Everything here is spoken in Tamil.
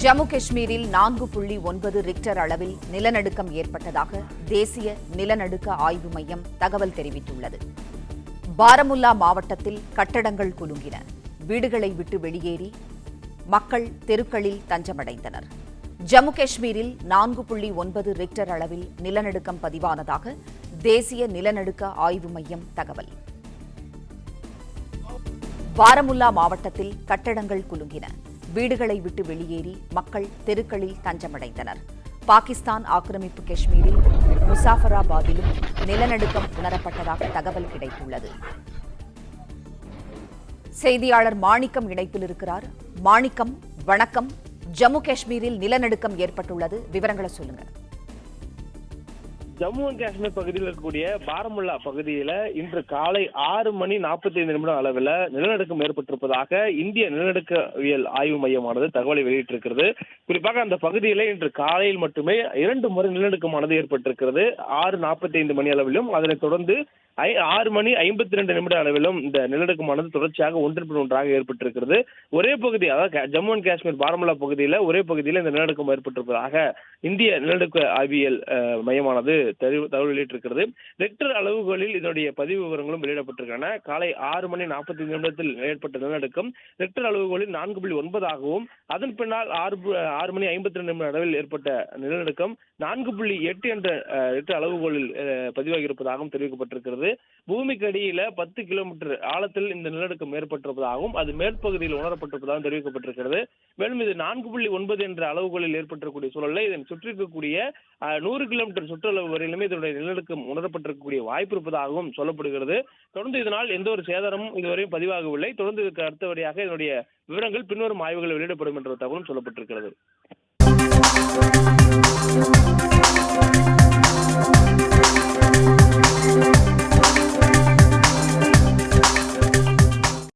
ஜம்மு காஷ்மீரில் 4.9 ரிக்டர் அளவில் நிலநடுக்கம் ஏற்பட்டதாக தேசிய நிலநடுக்க ஆய்வு மையம் தகவல் தெரிவித்துள்ளது. பாரமுல்லா மாவட்டத்தில் கட்டடங்கள் குலுங்கின. வீடுகளை விட்டு வெளியேறி மக்கள் தெருக்களில் தஞ்சமடைந்தனர். ஜம்மு காஷ்மீரில் 4.9 ரிக்டர் அளவில் நிலநடுக்கம் பதிவானதாக தேசிய நிலநடுக்க ஆய்வு மையம் தகவல். பாரமுல்லா மாவட்டத்தில் கட்டடங்கள் குலுங்கின. வீடுகளை விட்டு வெளியேறி மக்கள் தெருக்களில் தஞ்சமடைந்தனர். பாகிஸ்தான் ஆக்கிரமிப்பு காஷ்மீரில் முசாஃபராபாத்திலும் நிலநடுக்கம் உணரப்பட்டதாக தகவல் கிடைத்துள்ளது. செய்தியாளர் மாணிக்கம் இணைப்பில் இருக்கிறார். மாணிக்கம், வணக்கம். ஜம்மு காஷ்மீரில் நிலநடுக்கம் ஏற்பட்டுள்ளது, விவரங்களை சொல்லுங்க. ஜம்மு அண்ட் காஷ்மீர் பகுதியில் இருக்கக்கூடிய பாரமுல்லா பகுதியில இன்று காலை 6:45 அளவில் நிலநடுக்கம் ஏற்பட்டிருப்பதாக இந்திய நிலநடுக்கவியல் ஆய்வு மையமானது தகவலை வெளியிட்டிருக்கிறது. குறிப்பாக அந்த பகுதியில இன்று காலையில் மட்டுமே 2 முறை நிலநடுக்கமானது ஏற்பட்டிருக்கிறது. 6:45 அளவிலும் அதனைத் தொடர்ந்து 6:52 அளவிலும் இந்த நிலநடுக்கமானது தொடர்ச்சியாக ஒன்றின் பின் ஒன்றாக ஏற்பட்டிருக்கிறது. ஒரே பகுதி, அதாவது ஜம்மு அண்ட் காஷ்மீர் பாரமுல்லா பகுதியில ஒரே பகுதியில் இந்த நிலநடுக்கம் ஏற்பட்டிருப்பதாக இந்திய நிலநடுக்க ஆய்வியல் மையமானது தகவல் வெளியிட்டிருக்கிறது. ரெக்டர் அளவுகளில் இதனுடைய பதிவு விவரங்களும் வெளியிடப்பட்டிருக்கின்றன. காலை 6:45 ஏற்பட்ட நிலநடுக்கம் ரெக்டர் அளவுகளில் 4.9 அதன் பின்னால் 6:52 அளவில் ஏற்பட்ட நிலநடுக்கம் 4.8 என்ற ரெக்டர் அளவுகளில் பதிவாகி இருப்பதாகவும் தெரிவிக்கப்பட்டிருக்கிறது. பூமிக்கு அடியில 10 கிலோமீட்டர் ஆழத்தில் இந்த நிலநடுக்கம் ஏற்பட்டிருப்பதாகவும் அது மேற்பகுதியில் உணரப்பட்டிருப்பதாகவும் தெரிவிக்கப்பட்டிருக்கிறது. மேலும் இது 4.9 என்ற அளவுகளில் ஏற்பட்டிருக்கக்கூடிய சூழலில் இதனை சுற்றி இருக்கக்கூடிய 100 கிலோமீட்டர் சுற்றளவு வரையிலுமே இதனுடைய நிலநடுக்கம் உணரப்பட்டிருக்கக்கூடிய வாய்ப்பு இருப்பதாகவும் சொல்லப்படுகிறது. தொடர்ந்து இதனால் எந்த ஒரு சேதாரமும் இதுவரையும் பதிவாகவில்லை. தொடர்ந்து இதற்கு அடுத்தபடியாக இதனுடைய விவரங்கள் பின்வரும் ஆய்வுகள் வெளியிடப்படும் என்ற தகவலும் சொல்லப்பட்டிருக்கிறது.